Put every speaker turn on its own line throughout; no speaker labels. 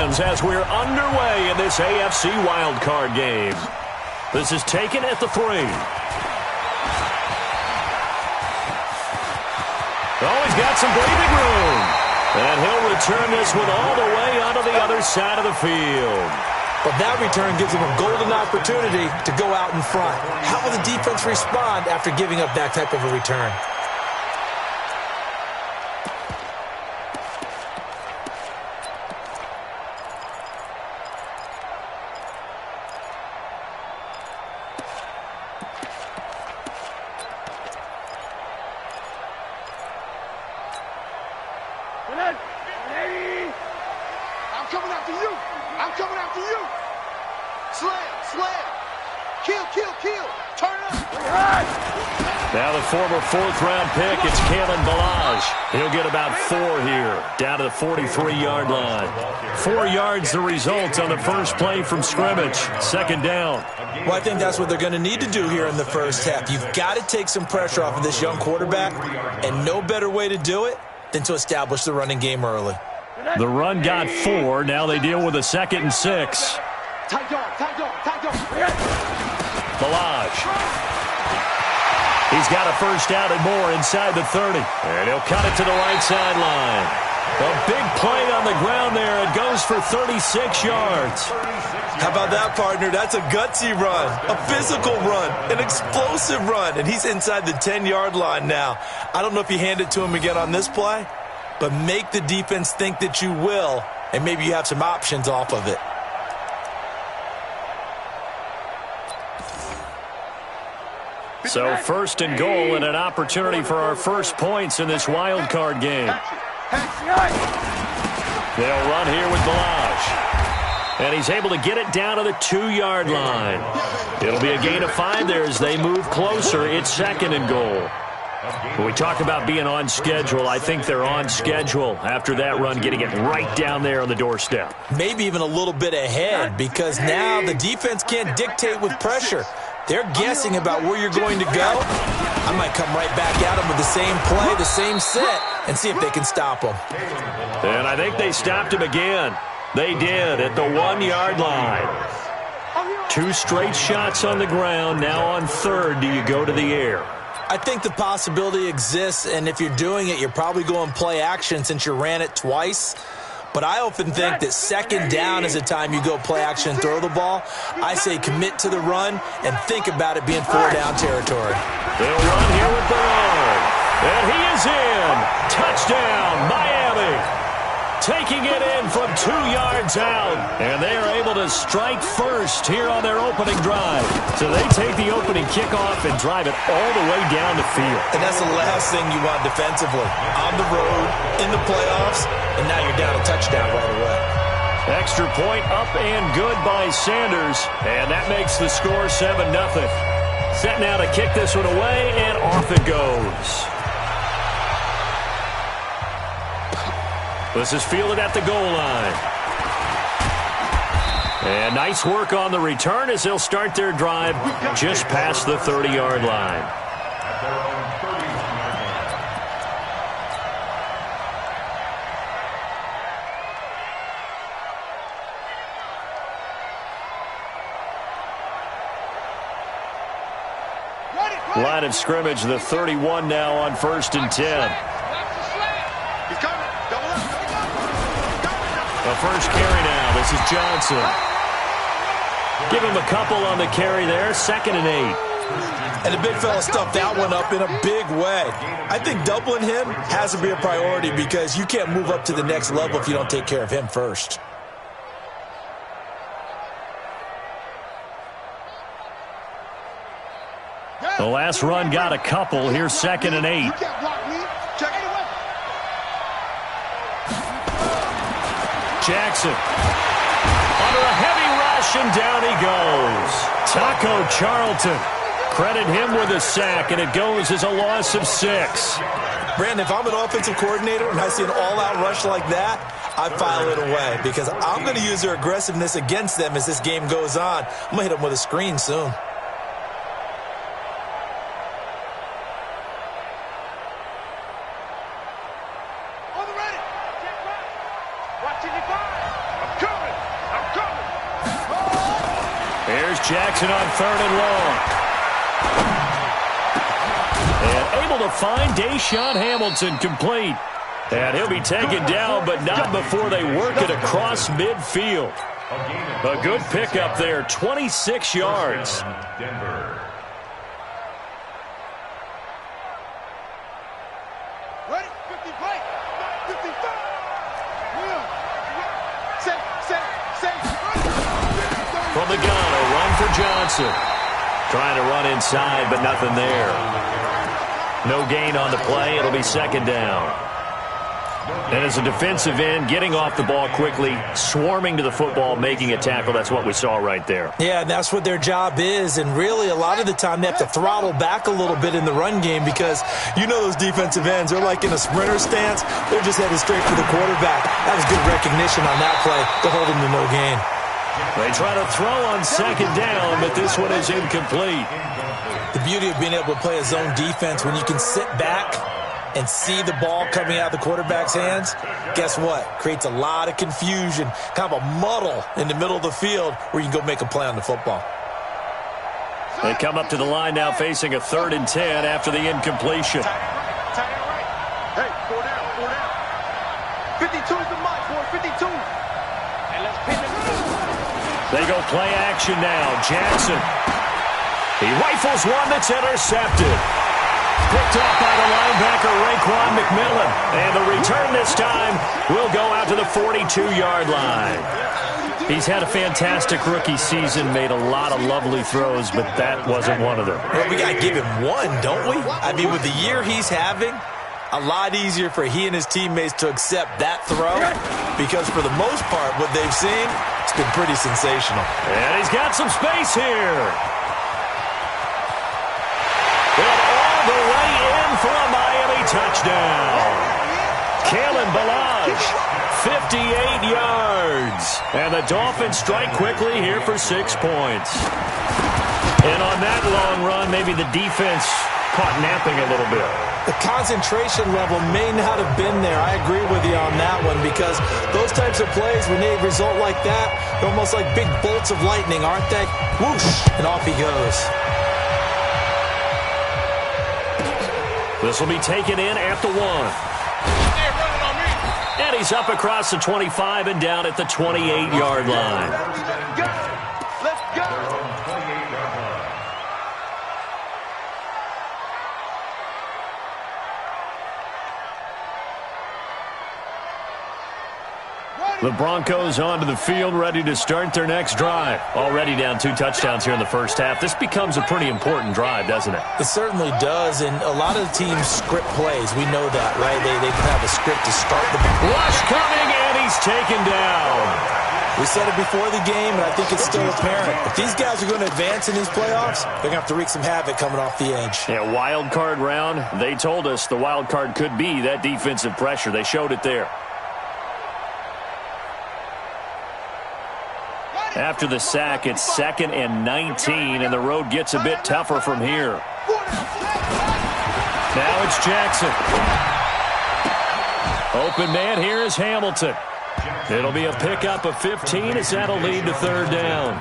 fans, as we're underway in this AFC wildcard game. This is taken at the 3. Oh, he's got some breathing room. And he'll return this one all the way onto the other side of the field.
But that return gives him a golden opportunity to go out in front. How will the defense respond after giving up that type of a return?
I'm coming after you. I'm coming after you. Slam. Kill. Turn up.
Now the former 4th-round pick, it's Kalen Ballage. He'll get about 4 here, down to the 43-yard line. 4 yards the result on the first play from scrimmage. 2nd down.
Well, I think that's what they're going to need to do here in the first half. You've got to take some pressure off of this young quarterback, and no better way to do it than to establish the running game early.
The run got 4. Now they deal with a 2nd and 6.
Tight dog.
Ballage. He's got a first down and more inside the 30. And he'll cut it to the right sideline. A big play on the ground there. It goes for 36 yards.
How about that, partner? That's a gutsy run, a physical run, an explosive run, and he's inside the 10-yard line now. I don't know if you hand it to him again on this play, but make the defense think that you will, and maybe you have some options off of it.
So 1st and goal and an opportunity for our first points in this wild card game. They'll run here with Ballage. And he's able to get it down to the 2-yard line. It'll be a gain of 5 there as they move closer. It's 2nd and goal. When we talk about being on schedule, I think they're on schedule after that run, getting it right down there on the doorstep.
Maybe even a little bit ahead, because now the defense can't dictate with pressure. They're guessing about where you're going to go. I might come right back at them with the same play, the same set, and see if they can stop them.
And I think they stopped him again. They did at the 1-yard line. 2 straight shots on the ground. Now on 3rd, do you go to the air?
I think the possibility exists, and if you're doing it, you're probably going play action since you ran it twice. But I often think that 2nd down is the time you go play action and throw the ball. I say commit to the run and think about it being 4-down territory.
They'll run here with Ballage. And he is in. Touchdown, Miami. Taking it in from 2 yards out. And they are able to strike first here on their opening drive. So they take the opening kickoff and drive it all the way down the field.
And that's the last thing you want defensively. On the road, in the playoffs, and now you're down a touchdown right away.
Extra point up and good by Sanders. And that makes the score 7-0. Set now to kick this one away, and off it goes. This is fielded at the goal line. And nice work on the return as they'll start their drive just past the 30-yard line. Line of scrimmage, the 31 now on 1st and 10. The first carry now. This is Johnson. Give him a couple on the carry there. 2nd and 8.
And the big fella stuffed that one up in a big way. I think doubling him has to be a priority because you can't move up to the next level if you don't take care of him first.
The last run got a couple. Here's 2nd and 8. Jackson under a heavy rush, and down he goes. Taco Charlton. Credit him with a sack, and it goes as a loss of 6.
Brandon, if I'm an offensive coordinator and I see an all-out rush like that, I file it away because I'm going to use their aggressiveness against them as this game goes on. I'm going to hit them with a screen soon.
Coming.
Here's Jackson on 3rd and long. And able to find Deshaun Hamilton complete. And he'll be taken down, but not before they work it across midfield. A good pickup there, 26 yards.
Ready? 50 play. 55.
From the gun, a run for Johnson. Trying to run inside, but nothing there. No gain on the play. It'll be 2nd down. And as a defensive end, getting off the ball quickly, swarming to the football, making a tackle, that's what we saw right there.
Yeah, and that's what their job is. And really, a lot of the time, they have to throttle back a little bit in the run game because you know those defensive ends, they're like in a sprinter stance. They're just headed straight for the quarterback. That was good recognition on that play to hold him to no gain.
They try to throw on 2nd down, but this one is incomplete.
The beauty of being able to play a zone defense when you can sit back and see the ball coming out of the quarterback's hands, guess what? Creates a lot of confusion, kind of a muddle in the middle of the field where you can go make a play on the football.
They come up to the line now facing a 3rd and 10 after the incompletion.
Tight end right. Hey, 4 down. 52 is the mark, 452. And let's pin it.
They go play action now. Jackson. He rifles one that's intercepted. Picked off by the linebacker, Raekwon McMillan. And the return this time will go out to the 42-yard line. He's had a fantastic rookie season, made a lot of lovely throws, but that wasn't one of them.
Well, we got to give him one, don't we? I mean, with the year he's having, a lot easier for he and his teammates to accept that throw because for the most part, what they've seen, it's been pretty sensational.
And he's got some space here. The way in for a Miami touchdown. Kalen Ballage, 58 yards. And the Dolphins strike quickly here for 6 points. And on that long run, maybe the defense caught napping a little bit.
The concentration level may not have been there. I agree with you on that one because those types of plays, when they result like that, they're almost like big bolts of lightning, aren't they? Whoosh, and off he goes.
This will be taken in at the 1. And he's up across the 25 and down at the 28-yard line.
Let's go.
The Broncos onto the field, ready to start their next drive. Already down 2 touchdowns here in the first half. This becomes a pretty important drive, doesn't it?
It certainly does, and a lot of the teams script plays. We know that, right? They have a script to start the
rush coming, and he's taken down.
We said it before the game, and I think it's still apparent. If these guys are going to advance in these playoffs, they're going to have to wreak some havoc coming off the edge.
Yeah, wild card round. They told us the wild card could be that defensive pressure. They showed it there. After the sack, it's 2nd and 19, and the road gets a bit tougher from here. Now it's Jackson. Open man here is Hamilton. It'll be a pickup of 15 as that'll lead to 3rd down.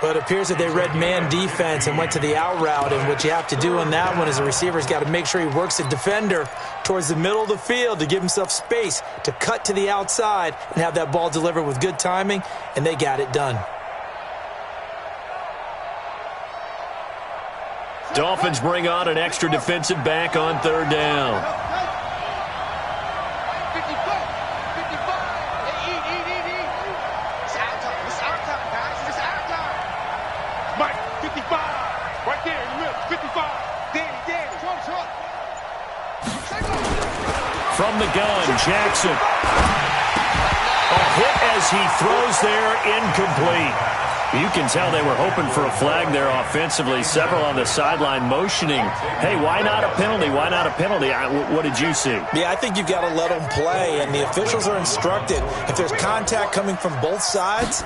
But it appears that they read man defense and went to the out route, and what you have to do on that one is the receiver's got to make sure he works the defender towards the middle of the field to give himself space to cut to the outside and have that ball delivered with good timing, and they got it done.
Dolphins bring on an extra defensive back on 3rd down.
55. It's our time. It's our time, guys. It's our time. Mike, 55. Right there in the middle. 55. Danny.
From the gun, Jackson. A hit as he throws there, incomplete. You can tell they were hoping for a flag there offensively. Several on the sideline motioning, hey, why not a penalty? Why not a penalty? What did you see?
Yeah, I think you've got to let them play, and the officials are instructed. If there's contact coming from both sides,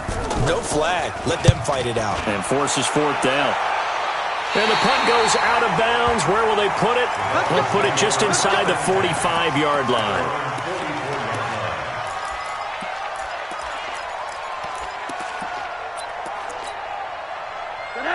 no flag. Let them fight it out.
And forces 4th down. And the punt goes out of bounds. Where will they put it? They'll put it just inside the 45-yard line.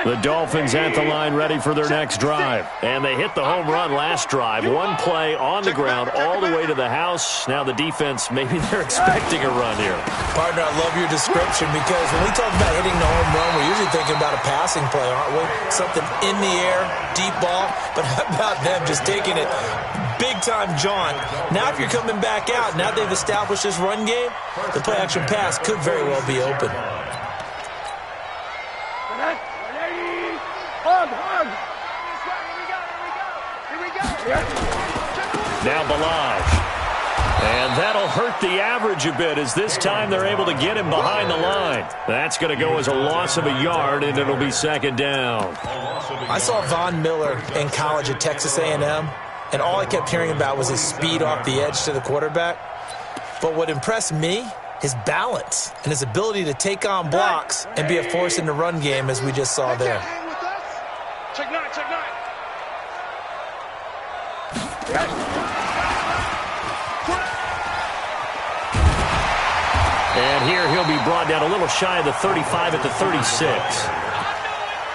The Dolphins at the line ready for their next drive. And they hit the home run last drive. One play on the ground all the way to the house. Now the defense, maybe they're expecting a run here.
Partner, I love your description because when we talk about hitting the home run, we're usually thinking about a passing play, aren't we? Something in the air, deep ball. But how about them just taking it big-time jaunt? Now if you're coming back out, now they've established this run game, the play-action pass could very well be open.
Now Balaj. And that'll hurt the average a bit as this time they're able to get him behind the line. That's going to go as a loss of a yard, and it'll be second down.
I saw Von Miller in college at Texas A&M, and all I kept hearing about was his speed off the edge to the quarterback. But what impressed me, his balance and his ability to take on blocks and be a force in the run game, as we just saw there.
Check nine.
And here he'll be brought down a little shy of the 35 at the 36.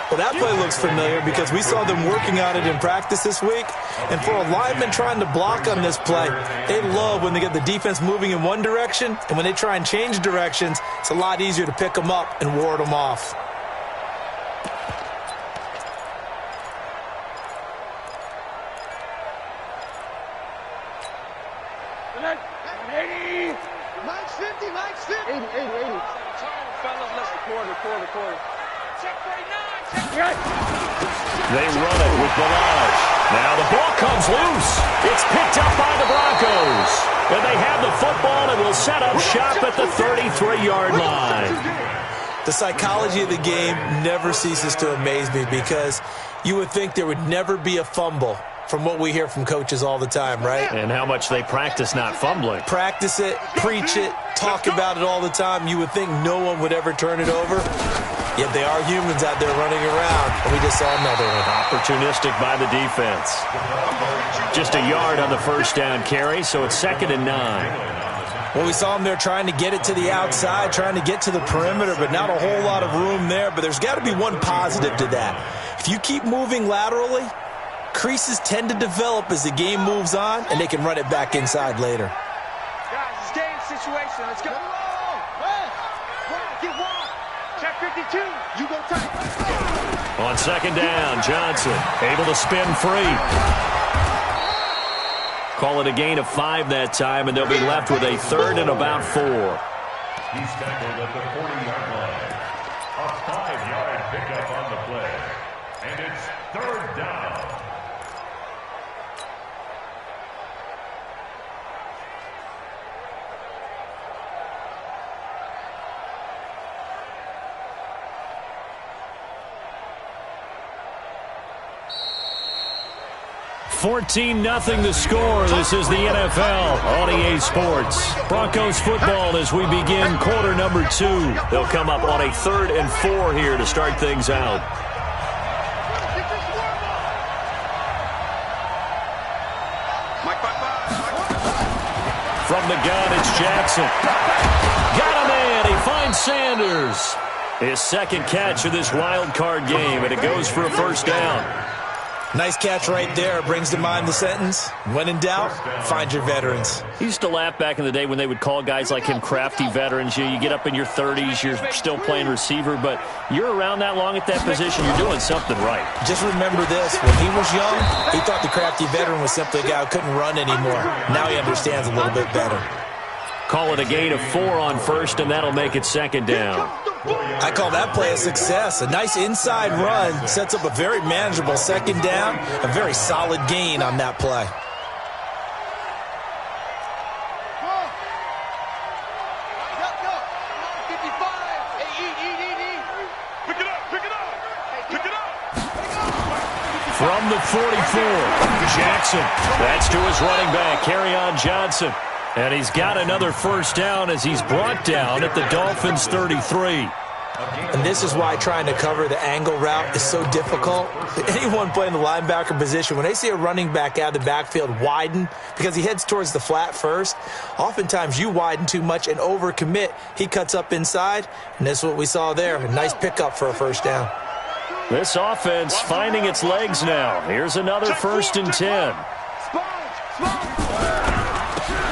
Well, that play looks familiar because we saw them working on it in practice this week. And for a lineman trying to block on this play, they love when they get the defense moving in one direction. And when they try and change directions, it's a lot easier to pick them up and ward them off.
They run it with Balaj. Now the ball comes loose. It's picked up by the Broncos. And they have the football and will set up shop at the 33-yard line.
The psychology of the game never ceases to amaze me because you would think there would never be a fumble from what we hear from coaches all the time, right?
And how much they practice not fumbling.
Practice it, preach it, talk about it all the time. You would think no one would ever turn it over. Yet they are humans out there running around, and we just saw another one.
Opportunistic by the defense. Just a yard on the first down carry, so it's 2nd and 9.
Well, we saw them there trying to get it to the outside, trying to get to the perimeter, but not a whole lot of room there. But there's got to be one positive to that. If you keep moving laterally, creases tend to develop as the game moves on, and they can run it back inside later.
Guys, it's game situation. Let's go. Get one. Check 52. You go tight.
On 2nd down, Johnson able to spin free. Call it a gain of 5 that time, and they'll be left with a 3rd and about 4.
He's tackled at the 40-yard line. A 5-yard pickup on the play. And it's 3rd down.
$14-0 the score. This is the NFL on EA Sports. Broncos football as we begin quarter number 2. They'll come up on a 3rd and 4 here to start things out. From the gun, it's Jackson. Got a man. He finds Sanders. His 2nd catch of this wild card game, and it goes for a first down.
Nice catch right there. Brings to mind the sentence, when in doubt, find your veterans.
He used to laugh back in the day when they would call guys like him crafty veterans. You get up in your 30s, you're still playing receiver, but you're around that long at that position, you're doing something right.
Just remember this. When he was young, he thought the crafty veteran was simply a guy who couldn't run anymore. Now he understands a little bit better.
Call it a gain of 4 on 1st, and that'll make it 2nd down.
I call that play a success. A nice inside run sets up a very manageable 2nd down, a very solid gain on that play.
From the 44, Jackson. That's to his running back, Kerryon Johnson. And he's got another first down as he's brought down at the Dolphins' 33.
And this is why trying to cover the angle route is so difficult. Anyone playing the linebacker position, when they see a running back out of the backfield widen because he heads towards the flat first, oftentimes you widen too much and overcommit. He cuts up inside, and that's what we saw there. A nice pickup for a first down.
This offense finding its legs now. Here's another 1st and 10.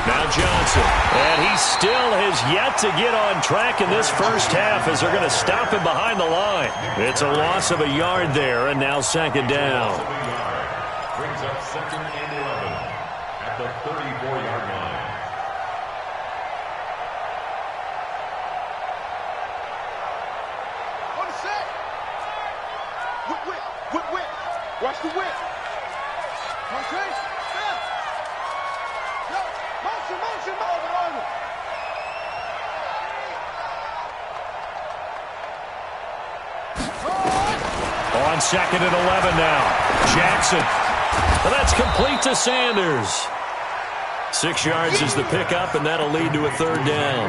Now Johnson, and he still has yet to get on track in this first half as they're going to stop him behind the line. It's a loss of a yard there, and now 2nd down.
Brings up 2nd and 11 at the 34-yard line.
On the set. Whip. Watch the whip. Okay. Motion, over.
On 2nd and 11 now. Jackson. Well, that's complete to Sanders. 6 yards is the pickup, and that'll lead to a 3rd down.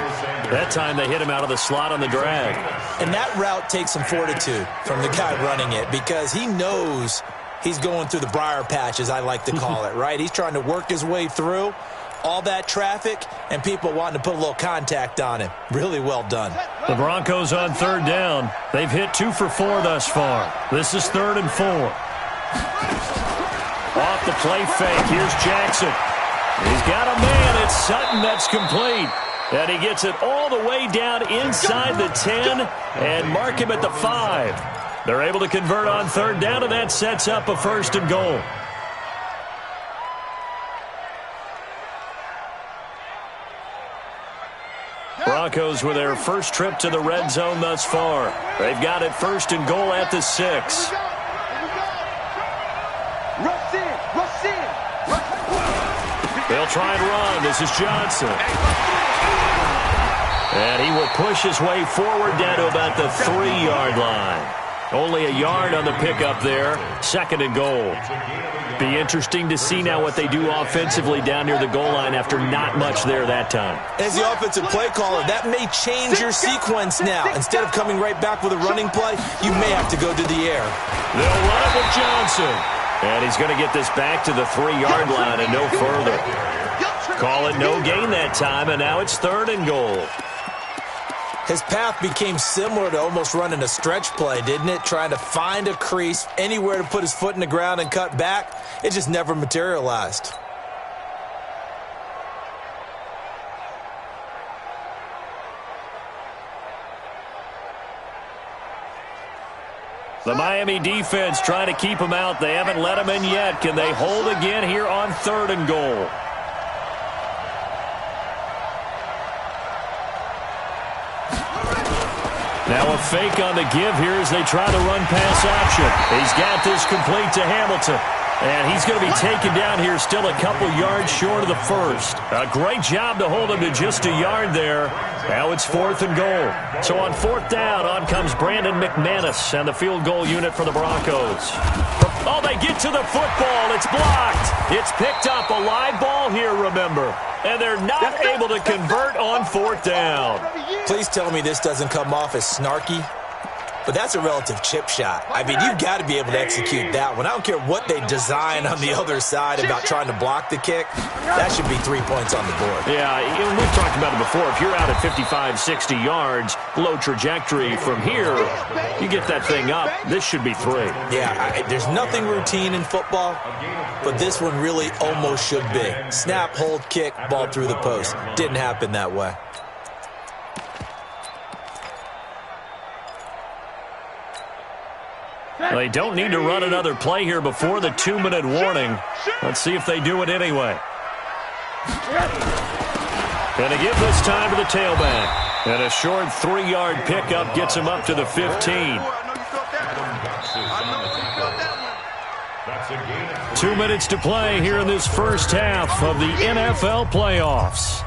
That time they hit him out of the slot on the drag.
And that route takes some fortitude from the guy running it because he knows he's going through the briar patch, as I like to call it, right? He's trying to work his way through all that traffic and people wanting to put a little contact on him. Really well done.
The Broncos on 3rd down. They've hit 2 for 4 thus far. This is 3rd and 4. Off the play fake. Here's Jackson. He's got a man. It's Sutton that's complete. And he gets it all the way down inside the 10 and mark him at the 5. They're able to convert on 3rd down, and that sets up a 1st and goal. Broncos with their first trip to the red zone thus far. They've got it 1st and goal at the 6. They'll try and run. This is Johnson. And he will push his way forward down to about the 3-yard line. Only a yard on the pickup there. 2nd and goal. Be interesting to see now what they do offensively down near the goal line after not much there that time.
As the offensive play caller, that may change your sequence now. Instead of coming right back with a running play, you may have to go to the air.
They'll run it with Johnson. And he's going to get this back to the 3-yard line and no further. Call it no gain that time, and now it's 3rd and goal.
His path became similar to almost running a stretch play, didn't it? Trying to find a crease, anywhere to put his foot in the ground and cut back. It just never materialized.
The Miami defense trying to keep him out. They haven't let him in yet. Can they hold again here on 3rd and goal? Now a fake on the give here as they try to run pass option. He's got this complete to Hamilton. And he's going to be taken down here still a couple yards short of the 1st. A great job to hold him to just a yard there. Now it's 4th and goal. So on 4th down, on comes Brandon McManus and the field goal unit for the Broncos. Oh, they get to the football. It's blocked. It's picked up. A live ball here, remember. And they're not able to convert on 4th down.
Please tell me this doesn't come off as snarky. But that's a relative chip shot. I mean, you've got to be able to execute that one. I don't care what they design on the other side about trying to block the kick. That should be 3 points on the board.
Yeah, we've talked about it before. If you're out at 55, 60 yards, low trajectory from here, you get that thing up. This should be 3.
Yeah, there's nothing routine in football, but this one really almost should be. Snap, hold, kick, ball through the post. Didn't happen that way.
They don't need to run another play here before the 2-minute warning. Let's see if they do it anyway. Going to give this time to the tailback. And a short 3-yard pickup gets him up to the 15. 2 minutes to play here in this first half of the NFL playoffs.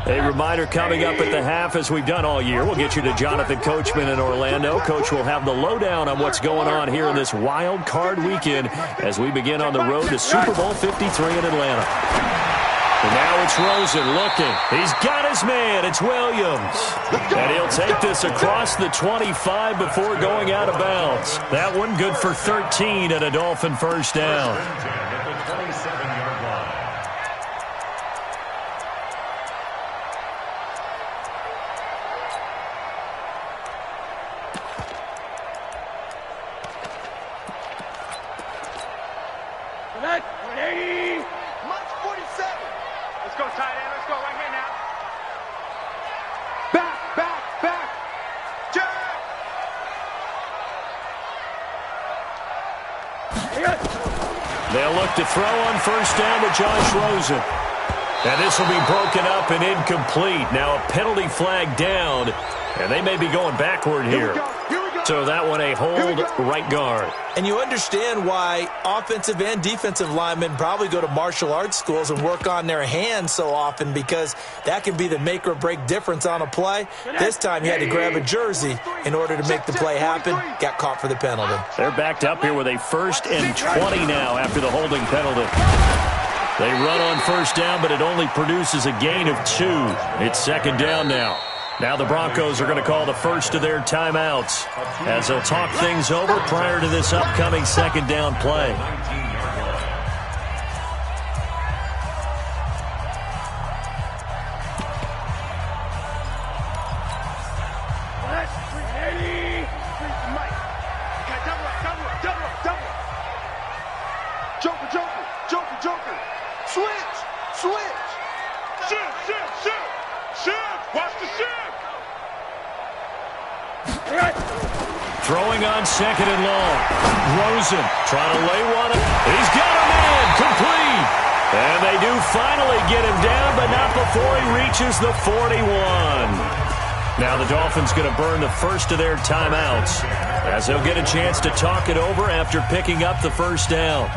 A reminder coming up at the half, as we've done all year. We'll get you to Jonathan Coachman in Orlando. Coach will have the lowdown on what's going on here in this wild card weekend as we begin on the road to Super Bowl 53 in Atlanta. And now it's Rosen looking. He's got his man. It's Williams. And he'll take this across the 25 before going out of bounds. That one good for 13 and a Dolphin first down. They'll look to throw on first down to Josh Rosen. And this will be broken up and incomplete. Now a penalty flag down, and they may be going backward here. So that one a hold right guard.
And you understand why offensive and defensive linemen probably go to martial arts schools and work on their hands so often, because that can be the make or break difference on a play. This time he had to grab a jersey in order to make the play happen. Got caught for the penalty.
They're backed up here with a 1st and 20 now after the holding penalty. They run on first down, but it only produces a gain of 2. It's 2nd down now. Now the Broncos are going to call the first of their timeouts as they'll talk things over prior to this upcoming 2nd down play. Throwing on 2nd and long. Rosen trying to lay one. He's got a man complete. And they do finally get him down, but not before he reaches the 41. Now the Dolphins going to burn the first of their timeouts as they'll get a chance to talk it over after picking up the first down.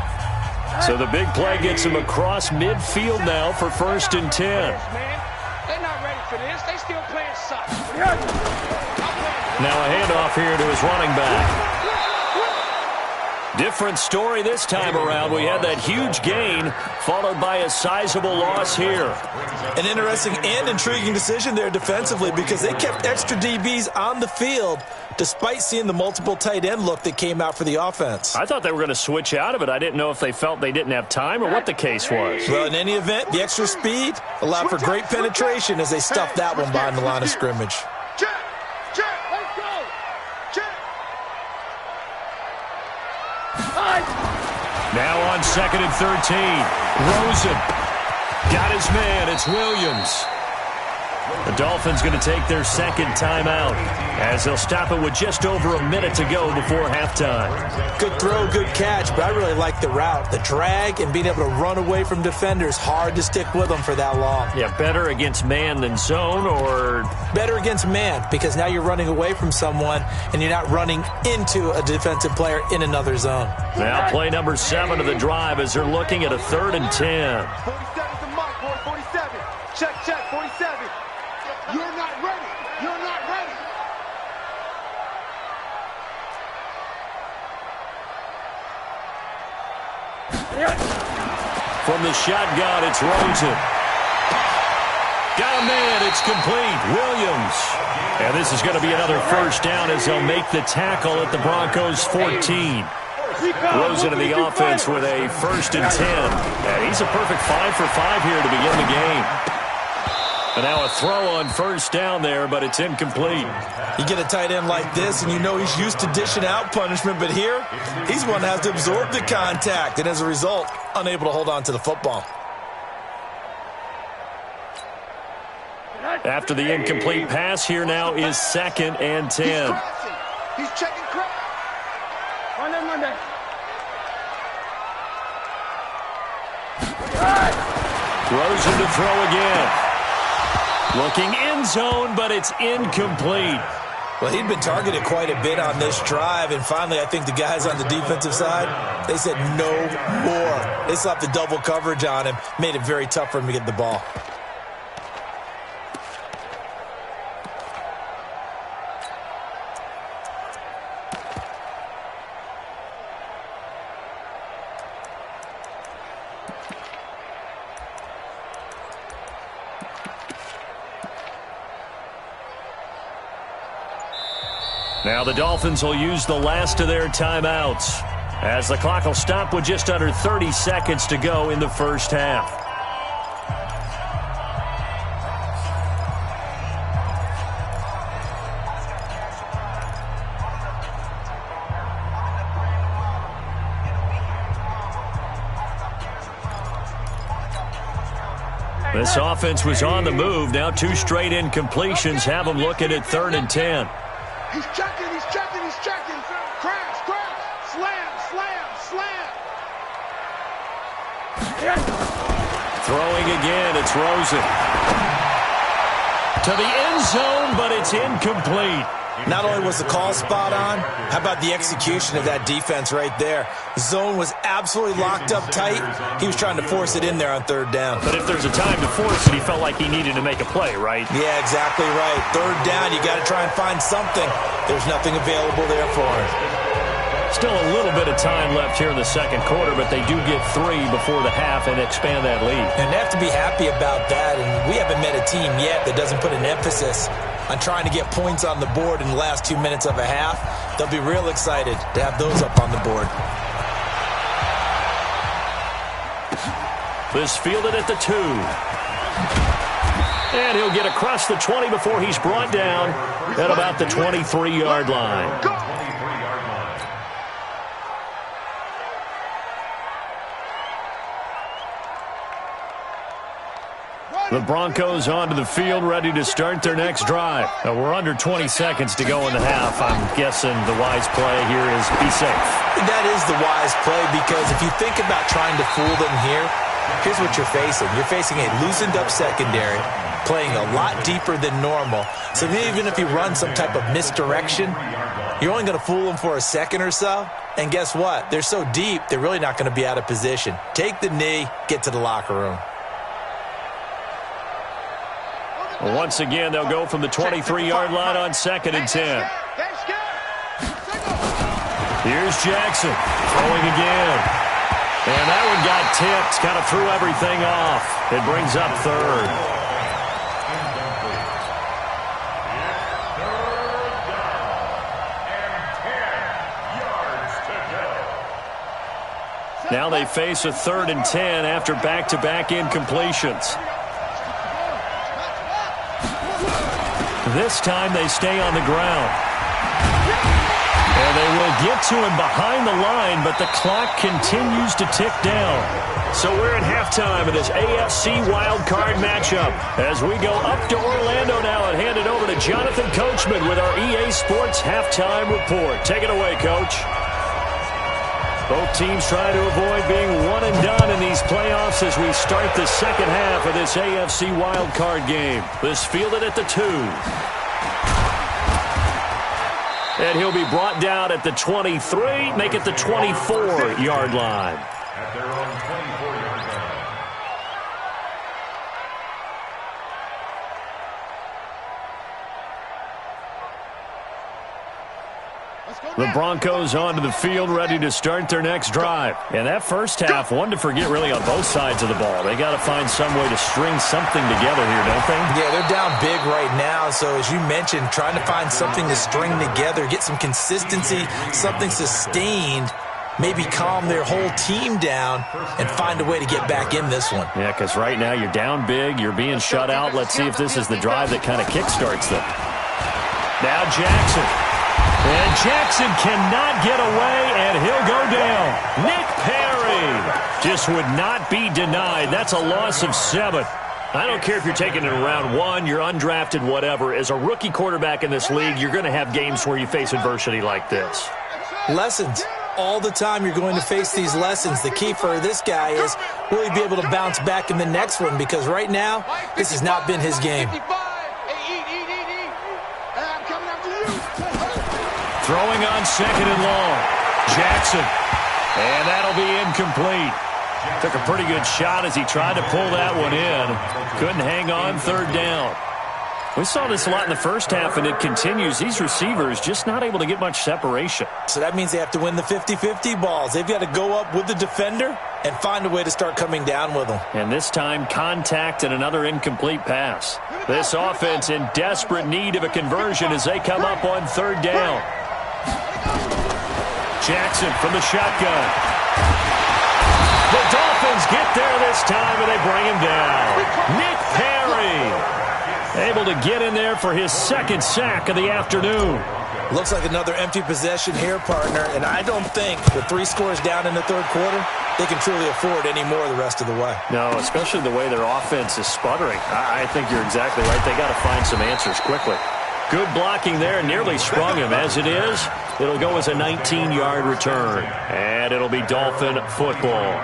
So the big play gets him across midfield now for 1st and 10.
They're not ready for this. They still playing suck.
Now a handoff here to his running back. Different story this time around. We had that huge gain followed by a sizable loss here.
An interesting and intriguing decision there defensively, because they kept extra DBs on the field despite seeing the multiple tight end look that came out for the offense.
I thought they were going to switch out of it. I didn't know if they felt they didn't have time or what the case was.
Well, in any event, the extra speed allowed for great penetration as they stuffed that one behind the line of scrimmage.
Now on 2nd and 13. Rosen got his man. It's Williams. The Dolphins going to take their 2nd timeout as they'll stop it with just over a minute to go before halftime.
Good throw, good catch, but I really like the route. The drag and being able to run away from defenders. Hard to stick with them for that long.
Yeah, better against man than zone, or?
Better against man, because now you're running away from someone and you're not running into a defensive player in another zone.
Now play number 7 of the drive as they're looking at a 3rd and 10.
47's the mark, boy. 47. Check, 47. You're not ready. You're not ready.
From the shotgun, it's Rosen. Got a man. It's complete. Williams. And this is going to be another first down as they'll make the tackle at the Broncos' 14. Rosen in the offense with a 1st and 10. And he's a perfect 5 for 5 here to begin the game. And now a throw on first down there, but it's incomplete.
You get a tight end like this, and you know he's used to dishing out punishment, but here, he's one that has to absorb the contact, and as a result, unable to hold on to the football.
After the incomplete pass, here now is 2nd and 10.
He's checking crap. Monday.
Rosen to throw again. Looking end zone, but it's incomplete.
Well, he'd been targeted quite a bit on this drive, and finally I think the guys on the defensive side, they said no more. They slapped the double coverage on him, made it very tough for him to get the ball.
Now the Dolphins will use the last of their timeouts, as the clock will stop with just under 30 seconds to go in the first half. This offense was on the move. Now 2 straight incompletions have them looking at 3rd and 10.
He's checking, he's checking, he's checking. Crash, crash, slam, slam, slam.
Throwing again, it's Rosen. To the end zone, but it's incomplete.
Not only was the call spot on, how about the execution of that defense right there? Zone was absolutely locked up tight. He was trying to force it in there on 3rd down.
But if there's a time to force it, he felt like he needed to make a play, right?
Yeah, exactly right. 3rd down, you got to try and find something. There's nothing available there for him.
Still a little bit of time left here in the second quarter, but they do get 3 before the half and expand that lead.
And they have to be happy about that, and we haven't met a team yet that doesn't put an emphasis on trying to get points on the board in the last 2 minutes of a half. They'll be real excited to have those up on the board.
This fielded at the 2. And he'll get across the 20 before he's brought down at about the 23-yard line. The Broncos onto the field, ready to start their next drive. We're under 20 seconds to go in the half. I'm guessing the wise play here is be safe.
That is the wise play, because if you think about trying to fool them here, here's what you're facing. You're facing a loosened-up secondary, playing a lot deeper than normal. So even if you run some type of misdirection, you're only going to fool them for a second or so. And guess what? They're so deep, they're really not going to be out of position. Take the knee, get to the locker room.
Once again, they'll go from the 23-yard line on 2nd and 10. Here's Jackson throwing again. And that one got tipped, kind of threw everything off. It brings up 3rd. Now they face a 3rd and 10 after back-to-back incompletions. This time they stay on the ground. And they will get to him behind the line, but the clock continues to tick down. So we're at halftime of this AFC wildcard matchup as we go up to Orlando now and hand it over to Jonathan Coachman with our EA Sports halftime report. Take it away, Coach. Both teams trying to avoid being one and done in these playoffs as we start the second half of this AFC wildcard game. This fielded at the 2. And he'll be brought down at the 23, make it the 24-yard line.
At their own 24-yard line.
The Broncos onto the field, ready to start their next drive. And that first half, one to forget really on both sides of the ball. They got to find some way to string something together here, don't they?
Yeah, they're down big right now. So as you mentioned, trying to find something to string together, get some consistency, something sustained, maybe calm their whole team down and find a way to get back in this one.
Yeah, because right now you're down big, you're being shut out. Let's see if this is the drive that kind of kickstarts them. Now Jackson. And Jackson cannot get away, and he'll go down. Nick Perry just would not be denied. That's a loss of 7. I don't care if you're taking it in round 1, you're undrafted, whatever. As a rookie quarterback in this league, you're going to have games where you face adversity like this.
Lessons. All the time you're going to face these lessons. The key for this guy is will he be able to bounce back in the next one, because right now, this has not been his game.
Throwing on 2nd and long. Jackson. And that'll be incomplete. Took a pretty good shot as he tried to pull that one in. Couldn't hang on 3rd down. We saw this a lot in the first half, and it continues. These receivers just not able to get much separation.
So that means they have to win the 50-50 balls. They've got to go up with the defender and find a way to start coming down with them.
And this time, contact and another incomplete pass. This offense in desperate need of a conversion as they come up on third down. Jackson from the shotgun. The Dolphins get there this time, and they bring him down. Nick Perry able to get in there for his second sack of the afternoon.
Looks like another empty possession here, partner, and I don't think with 3 scores down in the third quarter, they can truly afford any more the rest of the way.
No, especially the way their offense is sputtering. I think you're exactly right. They got to find some answers quickly. Good blocking there, nearly sprung him. As it is, it'll go as a 19-yard return, and it'll be Dolphin football.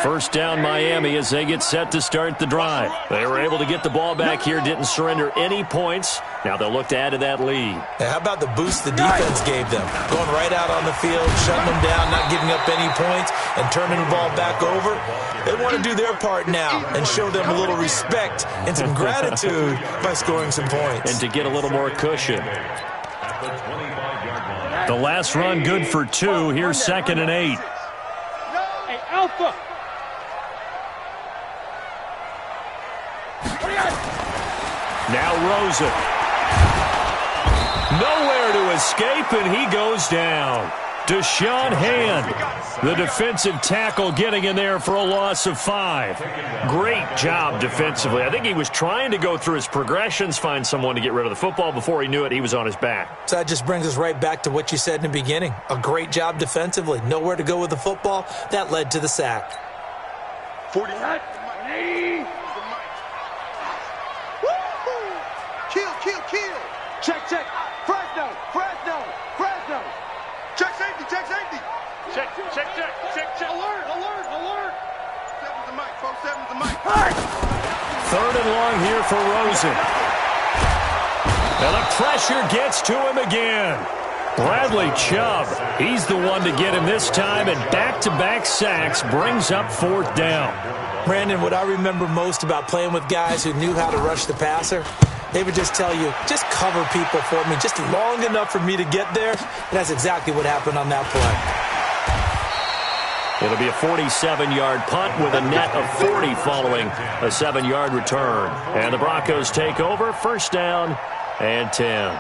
First down Miami as they get set to start the drive. They were able to get the ball back here, didn't surrender any points. Now they'll look to add to that lead.
Now, how about the boost the defense gave them? Going right out on the field, shutting them down, not giving up any points, and turning the ball back over. They want to do their part now and show them a little respect and some gratitude by scoring some points.
And to get a little more cushion. The last run good for 2. Here's 2nd and 8.
Hey, Alpha.
Now Rosen. Nowhere to escape, and he goes down. Deshaun Hand, the defensive tackle, getting in there for a loss of 5. Great job defensively. I think he was trying to go through his progressions, find someone to get rid of the football. Before he knew it, he was on his back.
So that just brings us right back to what you said in the beginning. A great job defensively. Nowhere to go with the football. That led to the sack.
49. Kill. Check. Fresno. Check safety. Check. Alert. 7's the mic, folks. 7's the mic.
Third and long here for Rosen. And the pressure gets to him again. Bradley Chubb, he's the one to get him this time, and back-to-back sacks brings up 4th down.
Brandon, what I remember most about playing with guys who knew how to rush the passer, they would just tell you, just cover people for me, just long enough for me to get there. And that's exactly what happened on that play.
It'll be a 47-yard punt with a net of 40 following a 7-yard return. And the Broncos take over, 1st down and 10.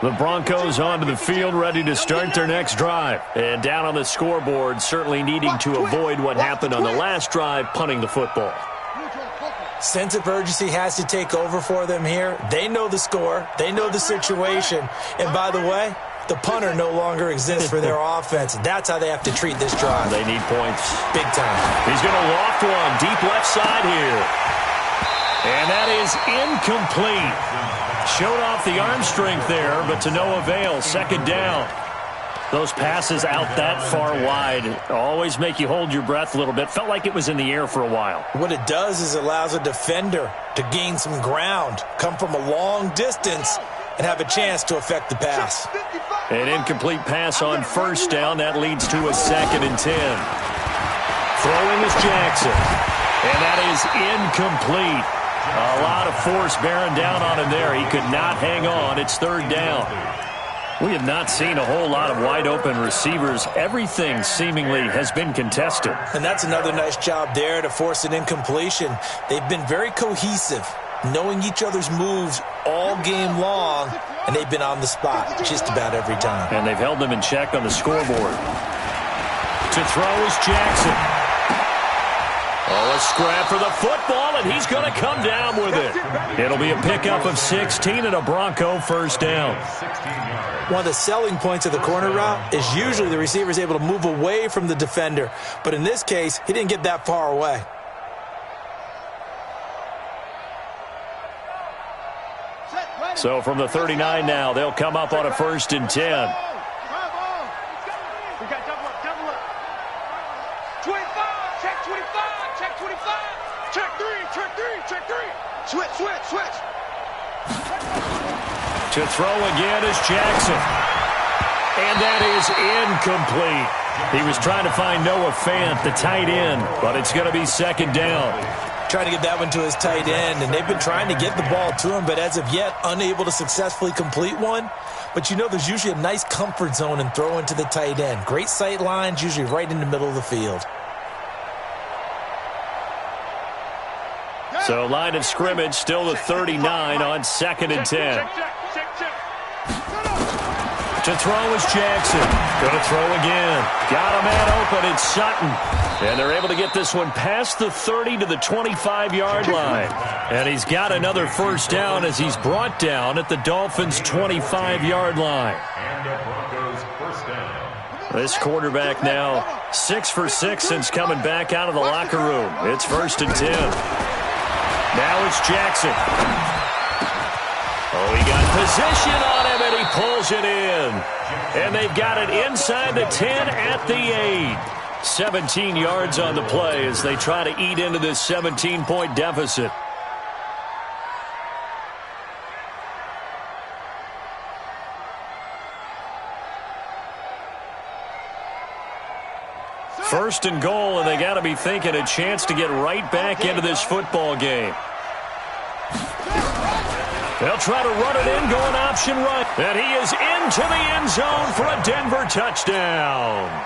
The Broncos onto the field, ready to start their next drive. And down on the scoreboard, certainly needing to avoid what happened on the last drive, punting the football.
Sense of urgency has to take over for them here. They know the score. They know the situation. And by the way, the punter no longer exists for their offense. That's how they have to treat this drive.
They need points.
Big time.
He's going to loft one deep left side here. And that is incomplete. Showed off the arm strength there, but to no avail. 2nd down. Those passes out that far wide always make you hold your breath a little bit. Felt like it was in the air for a while.
What it does is allows a defender to gain some ground, come from a long distance, and have a chance to affect the pass.
An incomplete pass on 1st down. That leads to a 2nd and 10. Throwing is Jackson. And that is incomplete. A lot of force bearing down on him there. He could not hang on. It's 3rd down. We have not seen a whole lot of wide-open receivers. Everything seemingly has been contested.
And that's another nice job there to force an incompletion. They've been very cohesive, knowing each other's moves all game long, and they've been on the spot just about every time.
And they've held them in check on the scoreboard. To throw is Jackson. Oh, a scrap for the football, and he's going to come down with it. It'll be a pickup of 16 and a Bronco 1st down.
One of the selling points of the corner route is usually the receiver is able to move away from the defender. But in this case, he didn't get that far away.
So from the 39 now, they'll come up on a 1st and 10.
Switch.
To throw again is Jackson. And that is incomplete. He was trying to find Noah Fant, the tight end, but it's going to be 2nd down.
trying to get that one to his tight end, and they've been trying to get the ball to him, but as of yet, unable to successfully complete one. But you know there's usually a nice comfort zone in throwing to the tight end. Great sight lines, usually right in the middle of the field.
So line of scrimmage still the 39 on 2nd and 10. To throw is Jackson. Going to throw again. Got a man open. It's Sutton. And they're able to get this one past the 30 to the 25-yard line. And he's got another first down as he's brought down at the Dolphins' 25-yard line. This quarterback now 6 for 6 since coming back out of the locker room. It's 1st and 10. Now it's Jackson. Oh, he got position on him, and he pulls it in. And they've got it inside the 10 at the 8. 17 yards on the play as they try to eat into this 17-point deficit. First and goal, and they got to be thinking a chance to get right back into this football game. They'll try to run it in, going option right. And he is into the end zone for a Denver touchdown.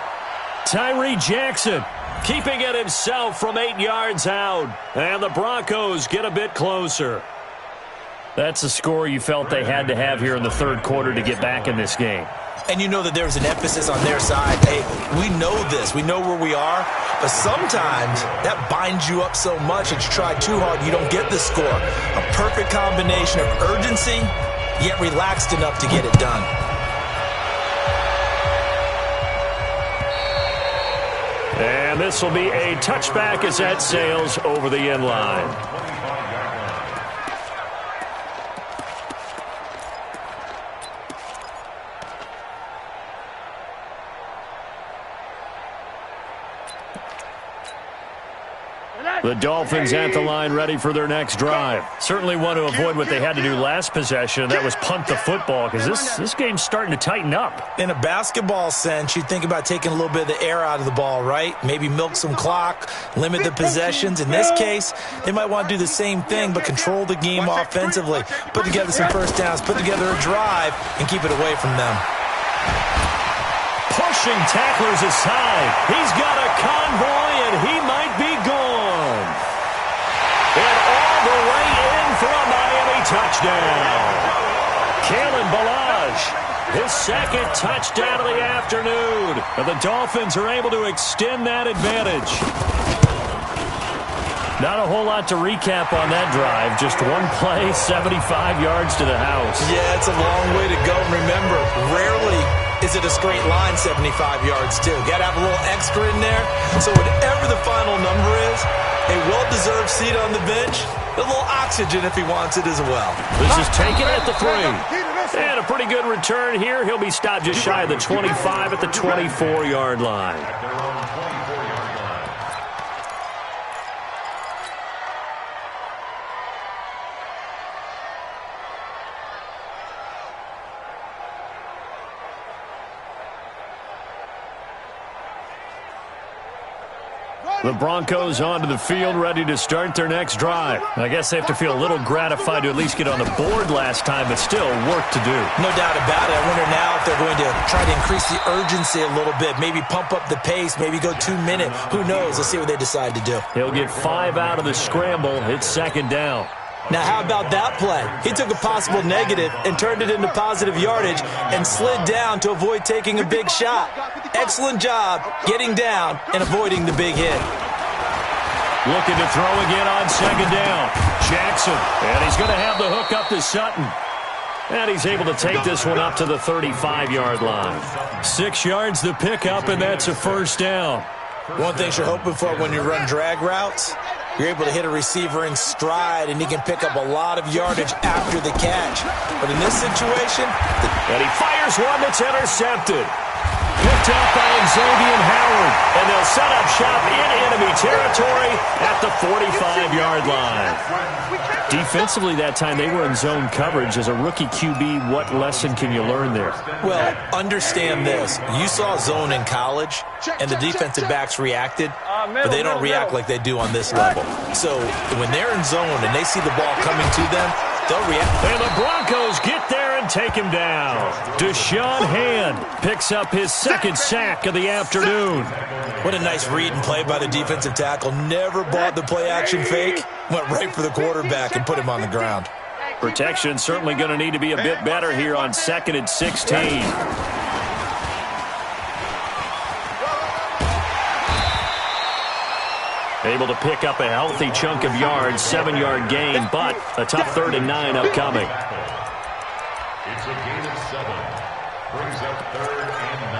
Tyree Jackson keeping it himself from 8 yards out. And the Broncos get a bit closer. That's a score you felt they had to have here in the third quarter to get back in this game.
And you know that there's an emphasis on their side. Hey, we know this. We know where we are. But sometimes that binds you up so much that you try too hard, you don't get the score. A perfect combination of urgency, yet relaxed enough to get it done.
And this will be a touchback as that sails over the end line. The Dolphins at the line ready for their next drive. Certainly want to avoid what they had to do last possession. That was punt the football because this game's starting to tighten up.
In a basketball sense, you think about taking a little bit of the air out of the ball, right? Maybe milk some clock, limit the possessions. In this case, they might want to do the same thing but control the game offensively. Put together some first downs, put together a drive, and keep it away from them.
Pushing tacklers aside. He's got a convoy, and he might be gone. And all the way in for a Miami touchdown. Kalen Ballage, his second touchdown of the afternoon. And the Dolphins are able to extend that advantage. Not a whole lot to recap on that drive. Just one play, 75 yards to the house.
Yeah, it's a long way to go. Remember, rarely is it a straight line 75 yards, too. Got to have a little extra in there. So whatever the final number is, a well-deserved seat on the bench, a little oxygen if he wants it as well.
This is taken at the 3. And a pretty good return here. He'll be stopped just shy of the 25 at the 24-yard line. The Broncos onto the field, ready to start their next drive. I guess they have to feel a little gratified to at least get on the board last time, but still work to do.
No doubt about it. I wonder now if they're going to try to increase the urgency a little bit, maybe pump up the pace, maybe go 2 minute. Who knows? Let's see what they decide to do.
He'll get 5 out of the scramble. It's second down.
Now, how about that play? He took a possible negative and turned it into positive yardage and slid down to avoid taking a big shot. Excellent job getting down and avoiding the big hit.
Looking to throw again on second down. Jackson, and he's going to have the hook up to Sutton. And he's able to take this one up to the 35-yard line. 6 yards the pickup, and that's a first down.
One thing you're hoping for when you run drag routes, you're able to hit a receiver in stride, and he can pick up a lot of yardage after the catch. But in this situation,
and he fires one that's intercepted. Picked up by Xavier Howard. And they'll set up shop in enemy territory at the 45-yard line. Defensively that time, they were in zone coverage. As a rookie QB, what lesson can you learn there?
Well, understand this. You saw zone in college, and the defensive backs reacted, but they don't react like they do on this level. So when they're in zone and they see the ball coming to them, they'll react.
And the Broncos get there and take him down. Deshaun Hand picks up his second sack of the afternoon.
What a nice read and play by the defensive tackle. Never bought the play-action fake. Went right for the quarterback and put him on the ground.
Protection certainly going to need to be a bit better here on 2nd and 16. Able to pick up a healthy chunk of yards, 7-yard gain, but a tough 3rd and 9 upcoming.
It's a gain of 7. Brings up 3rd and 9.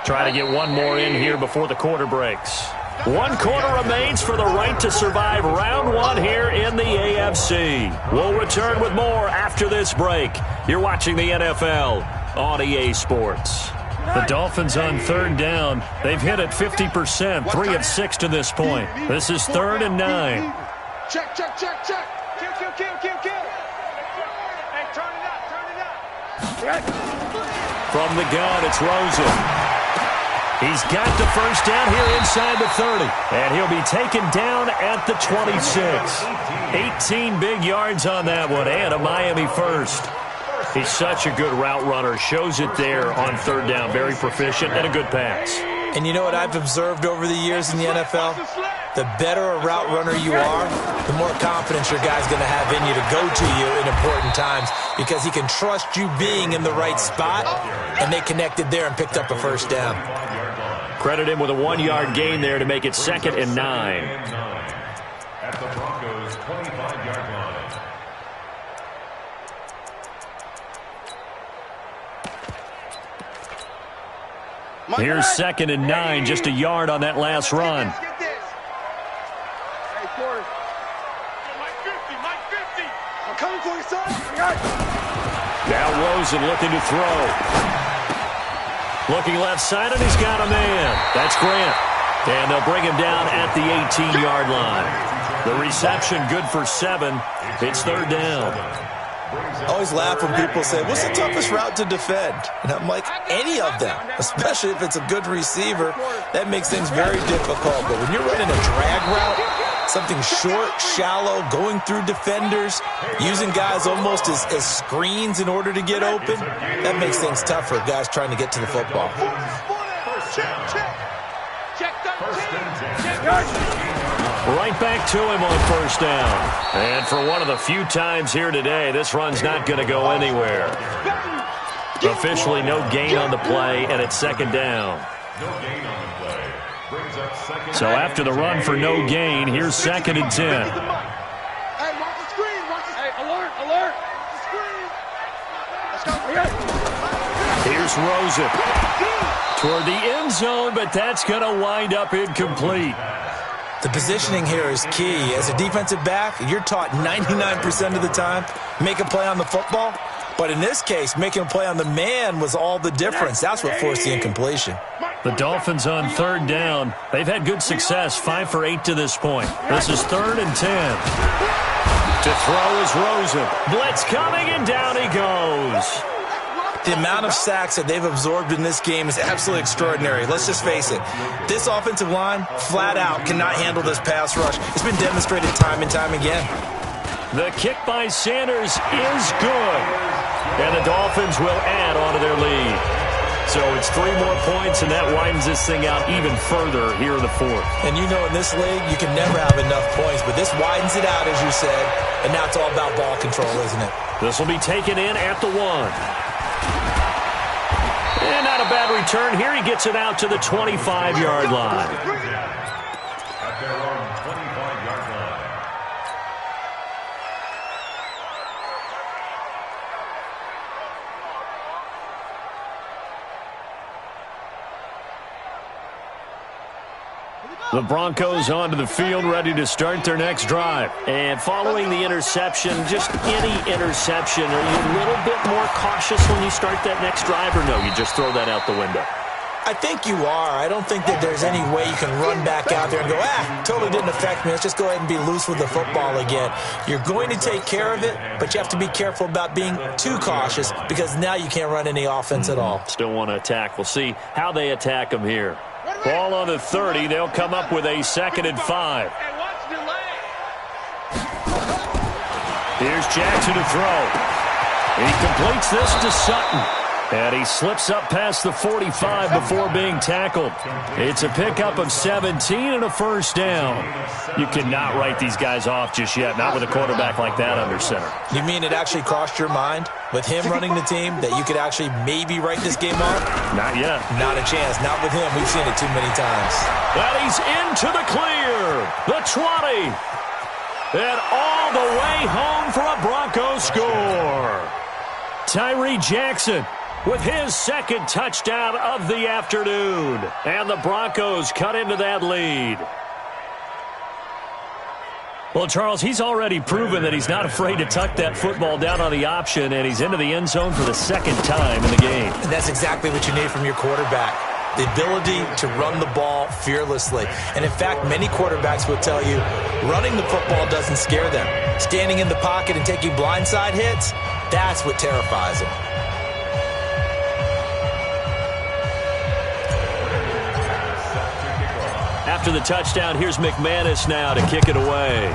Try to get one more in here before the quarter breaks. 1 quarter remains for the right to survive round 1 here in the AFC. We'll return with more after this break. You're watching the NFL on EA Sports. The Dolphins on 3rd down. They've hit it 50%, 3 of 6 to this point. This is 3rd and 9.
Check. Kill. Hey, turn it up.
From the gun, it's Rosen. He's got the first down here inside the 30. And he'll be taken down at the 26. 18 big yards on that one, and a Miami first. He's such a good route runner. Shows it there on 3rd down. Very proficient and a good pass.
And you know what I've observed over the years in the NFL? The better a route runner you are, the more confidence your guy's going to have in you to go to you in important times because he can trust you being in the right spot, and they connected there and picked up a first down.
Credit him with a 1-yard gain there to make it 2nd and 9.
At the Broncos' 25-yard line.
Here's 2nd and 9, just a yard on that last run.
Hey, Corey. Mike 50. I'm coming for you, son.
Now Rosen looking to throw. Looking left side, and he's got a man. That's Grant. And they'll bring him down at the 18-yard line. The reception good for 7. It's 3rd down.
I always laugh when people say, what's the toughest route to defend? And I'm like, any of them, especially if it's a good receiver. That makes things very difficult. But when you're running a drag route, something short, shallow, going through defenders, using guys almost as screens in order to get open, that makes things tough for guys trying to get to the football.
Right back to him on 1st down. And for one of the few times here today, this run's not going to go anywhere. Officially no gain on the play, and it's 2nd down.
No gain on the play. Brings up 2nd.
So after the run for no gain, here's 2nd and 10.
Hey, watch the screen. Hey, alert. Let's go.
Here's Rosen. Toward the end zone, but that's going to wind up incomplete.
The positioning here is key. As a defensive back, you're taught 99% of the time, make a play on the football. But in this case, making a play on the man was all the difference. That's what forced the incompletion.
The Dolphins on 3rd down. They've had good success, 5 for 8 to this point. This is 3rd and 10. To throw is Rosen. Blitz coming, and down he goes.
The amount of sacks that they've absorbed in this game is absolutely extraordinary. Let's just face it. This offensive line, flat out, cannot handle this pass rush. It's been demonstrated time and time again.
The kick by Sanders is good. And the Dolphins will add on to their lead. So it's 3 more points, and that widens this thing out even further here in the 4th.
And you know in this league, you can never have enough points, but this widens it out, as you said, and now it's all about ball control, isn't it?
This will be taken in at the 1. And not a bad return here. He gets it out to the 25-yard line.
At their own 25-yard line.
The Broncos onto the field, ready to start their next drive. And following the interception, just any interception, are you a little bit more cautious when you start that next drive, or no, you just throw that out the window?
I think you are. I don't think that there's any way you can run back out there and go, totally didn't affect me. Let's just go ahead and be loose with the football again. You're going to take care of it, but you have to be careful about being too cautious because now you can't run any offense at all.
Still want to attack. We'll see how they attack him here. Ball on the 30. They'll come up with a 2nd and 5. Here's Jackson to throw. He completes this to Sutton. And he slips up past the 45 before being tackled. It's a pickup of 17 and a first down. You cannot write these guys off just yet, not with a quarterback like that under center. You mean it actually crossed your mind with him running the team that you could actually maybe write this game off? Not yet. Not a chance. Not with him. We've seen it too many times. Well, he's into the clear. The 20. And all the way home for a Broncos score. Tyree Jackson with his 2nd touchdown of the afternoon. And the Broncos cut into that lead. Well, Charles, he's already proven that he's not afraid to tuck that football down on the option, and he's into the end zone for the 2nd time in the game. And that's exactly what you need from your quarterback. The ability to run the ball fearlessly. And in fact, many quarterbacks will tell you running the football doesn't scare them. Standing in the pocket and taking blindside hits, that's what terrifies them. After the touchdown, here's McManus now to kick it away.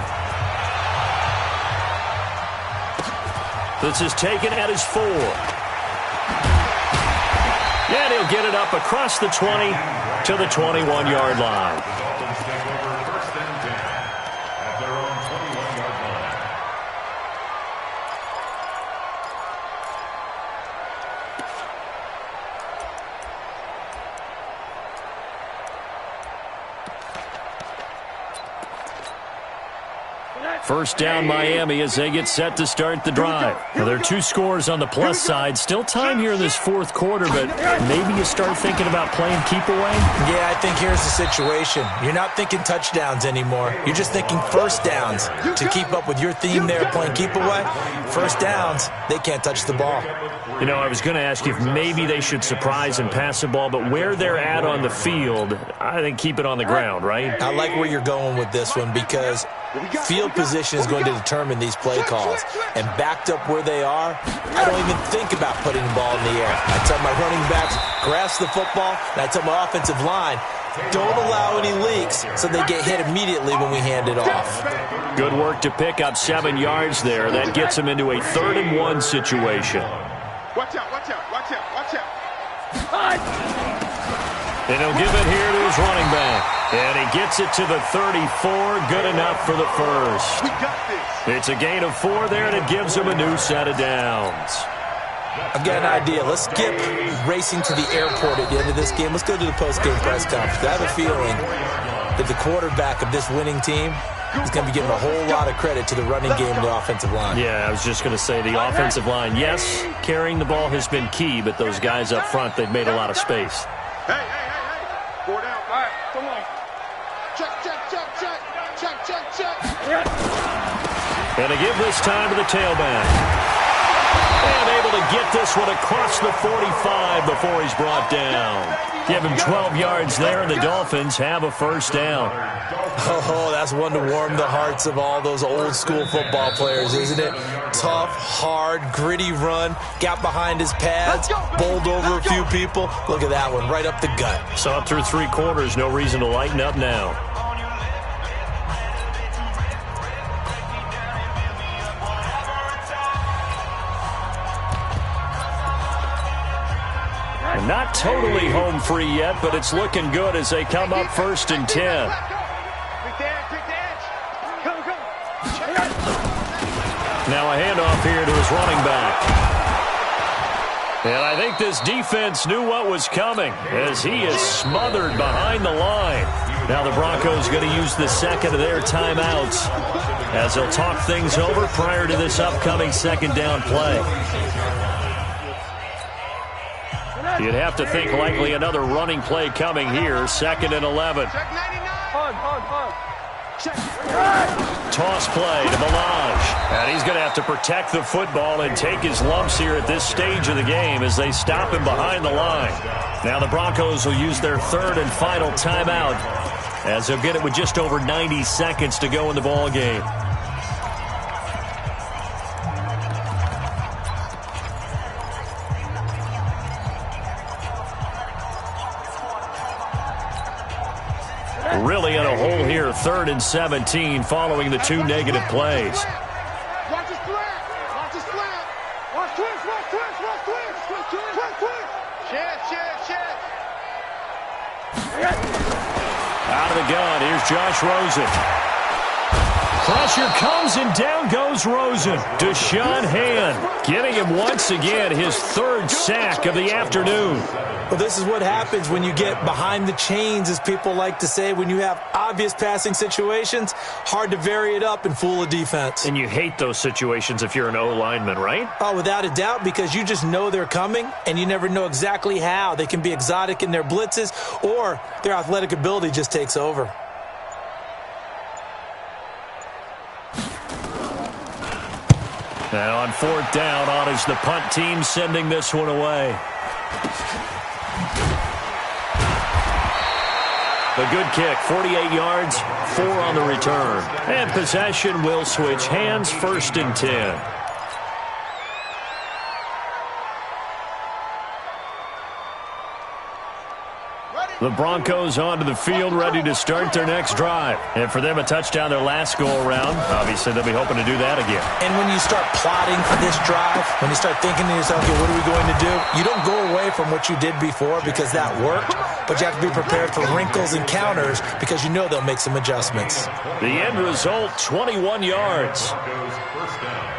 This is taken at his 4. And he'll get it up across the 20 to the 21-yard line. First down, Miami, as they get set to start the drive. Now, there are 2 scores on the plus side. Still time here in this 4th quarter, but maybe you start thinking about playing keep away? Yeah, I think here's the situation. You're not thinking touchdowns anymore. You're just thinking first downs. To keep up with your theme there, playing keep away, first downs, they can't touch the ball. You know, I was going to ask you if maybe they should surprise and pass the ball, but where they're at on the field, I think keep it on the ground, right? I like where you're going with this one because field position is going to determine these play calls. And backed up where they are, I don't even think about putting the ball in the air. I tell my running backs, grasp the football, and I tell my offensive line, don't allow any leaks so they get hit immediately when we hand it off. Good work to pick up 7 yards there. That gets them into a 3rd and 1 situation.
Watch out, watch out, watch out, watch out.
And he'll give it here to his running back. And he gets it to the 34. Good enough for the first.
We got this.
It's a gain of 4 there, and it gives him a new set of downs. I've got an idea. Let's skip racing to the airport at the end of this game. Let's go to the post-game press conference. I have a feeling that the quarterback of this winning team is going to be giving a whole lot of credit to the running game and the offensive line. Yeah, I was just going to say the offensive line. Yes, carrying the ball has been key, but those guys up front, they've made a lot of space.
Hey. 4 down. All right, come on. Check.
And to give this time to the tailback. And able to get this one across the 45 before he's brought down. Give him 12 yards there, and the Dolphins have a first down. Oh, that's one to warm the hearts of all those old-school football players, isn't it? Tough, hard, gritty run. Got behind his pads, bowled over a few people. Look at that one, right up the gut. Saw it through 3 quarters. No reason to lighten up now. Not totally home free yet, but it's looking good as they come up 1st and 10. Now a handoff here to his running back. And I think this defense knew what was coming as he is smothered behind the line. Now the Broncos going to use the 2nd of their timeouts as they'll talk things over prior to this upcoming 2nd down play. You'd have to think likely another running play coming here. 2nd and 11. Toss play to Melange. And he's going to have to protect the football and take his lumps here at this stage of the game as they stop him behind the line. Now the Broncos will use their third and final timeout as they'll get it with just over 90 seconds to go in the ball game. Really in a hole here, 3rd and 17 following the 2 negative plays.
Watch his slant. Watch his slant. Watch twist. Watch twist. Watch twist. Twist, twist, twist. Shed.
Out of the gun, here's Josh Rosen. Pressure comes and down goes Rosen. Deshaun Hand getting him once again his 3rd sack of the afternoon.
Well, this is what happens when you get behind the chains, as people like to say. When you have obvious passing situations, hard to vary it up and fool a defense.
And you hate those situations if you're an O-lineman, right?
Oh, without a doubt, because you just know they're coming, and you never know exactly how. They can be exotic in their blitzes, or their athletic ability just takes over.
Now on 4th down, on is the punt team sending this one away. A good kick, 48 yards, 4 on the return. And possession will switch hands, 1st and 10. The Broncos onto the field, ready to start their next drive. And for them, a touchdown their last go-around. Obviously, they'll be hoping to do that again.
And when you start plotting for this drive, when you start thinking to yourself, okay, what are we going to do? You don't go away from what you did before because that worked, but you have to be prepared for wrinkles and counters because you know they'll make some adjustments.
The end result, 21 yards.
First down.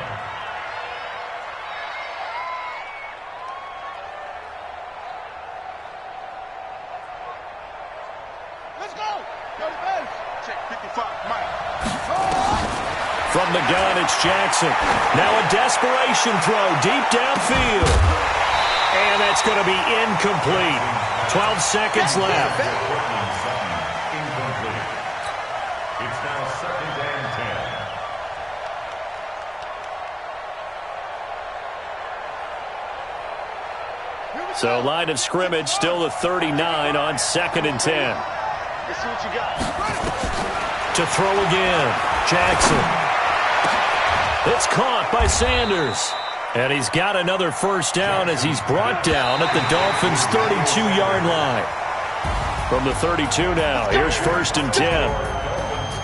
From the gun, it's Jackson. Now a desperation throw deep downfield. And that's going to be incomplete. 12 seconds left.
Incomplete. It's now 2nd and 10.
So line of scrimmage still the 39 on 2nd and 10.
Let's see what you got.
To throw again, Jackson. It's caught by Sanders. And he's got another 1st down as he's brought down at the Dolphins' 32-yard line. From the 32 now, here's 1st and 10.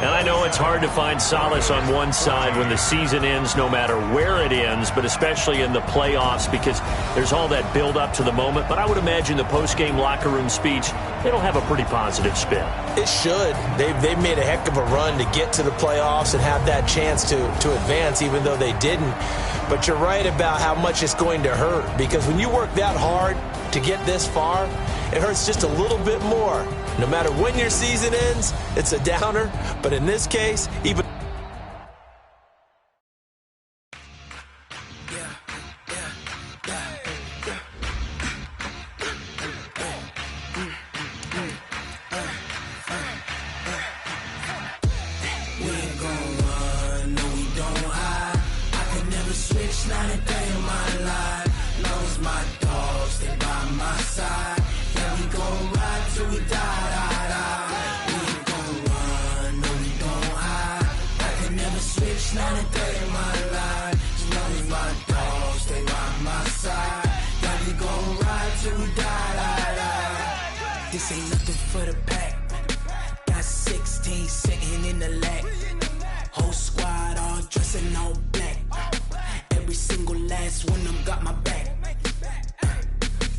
And I know it's hard to find solace on one side when the season ends, no matter where it ends, but especially in the playoffs because there's all that build-up to the moment. But I would imagine the post-game locker room speech, it'll have a pretty positive spin.
It should. They've made a heck of a run to get to the playoffs and have that chance to advance, even though they didn't. But you're right about how much it's going to hurt because when you work that hard to get this far, it hurts just a little bit more. No matter when your season ends, it's a downer. But in this case, even...
This ain't nothing for the pack. Got 16 sitting in the lag. Whole squad all dressing all black. Every single last one of them got my back.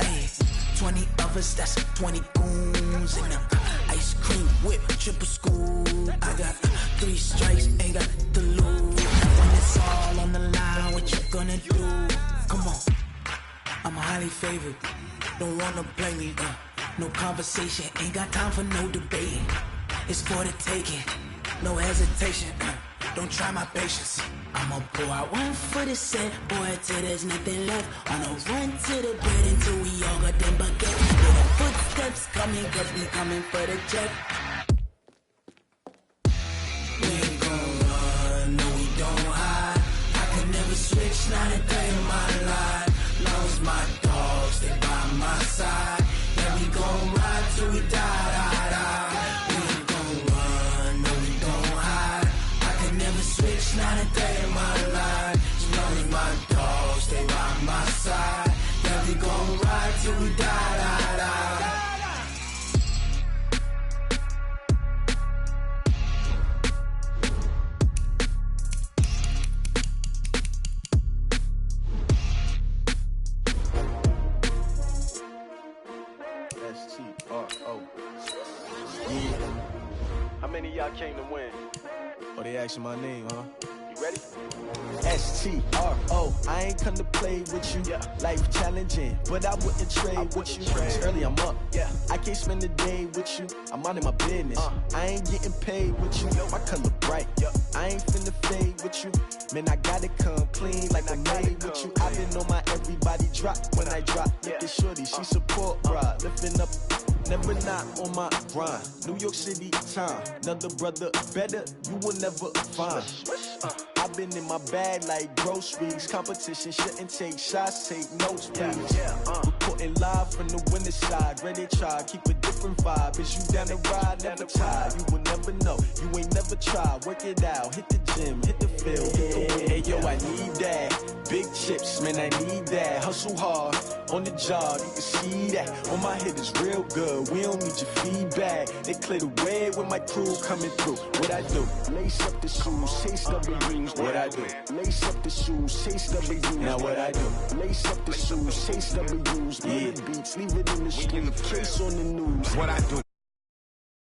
Hey, 20 of us, that's 20 goons in them. Ice cream whip, triple scoop. I got 3 strikes, ain't got the lose. When it's all on the line, what you gonna do? Come on, I'm highly favored. Don't wanna play me, no conversation, ain't got time for no debating. It's for the taking, no hesitation. Don't try my patience. I'ma pour out one for the set, boy, till there's nothing left. On a run to the bed until we all got them baguettes. Little footsteps coming, cause we coming for the check. switch, not a day in my life. Long as my dogs, they by my side. Yeah, we gon' ride till we die, die, die. We ain't gon' run, no, we gon' hide. I can never switch, not a day in my life. As long as my dogs, they by my side. Yeah, we gon' ride till we die, die, die.
Xghosthitmanx. Yeah. How many of y'all came to win? Oh, they asking my name, huh? You ready? STRO. I ain't come to play with you. Yeah. Life challenging, but I wouldn't trade with you. It's early, I'm up. Yeah. I can't spend the day with you. I'm minding my business. I ain't getting paid with you. My color bright. I ain't finna fade with you. Man, I gotta come clean like I made with you. I been on my everybody drop when I drop. Look at shorty, she support, bruh. Lifting up. Never not on my grind. New York City time. Another brother better, you will never find. I've been in my bag like groceries. Competition shouldn't take shots, take notes, please. Reporting live from the winter side. Ready to try, keep a different vibe. Is you down the ride, never tired. You will never know, you ain't never tried. Work it out, hit the gym, hit the field, hit the wind. Hey yo, I need that. Big chips, man, I need that. Hustle hard, on the job, you can see that. On my head is real good, we don't need your feedback. They clear the way with my crew coming through. What I do? Lace up the shoes, chase W's. What I do? Lace up the shoes, chase W's. Now what I do? Lace up the shoes, chase W's. Yeah, beats, leave it in the street, case on the news. What I do?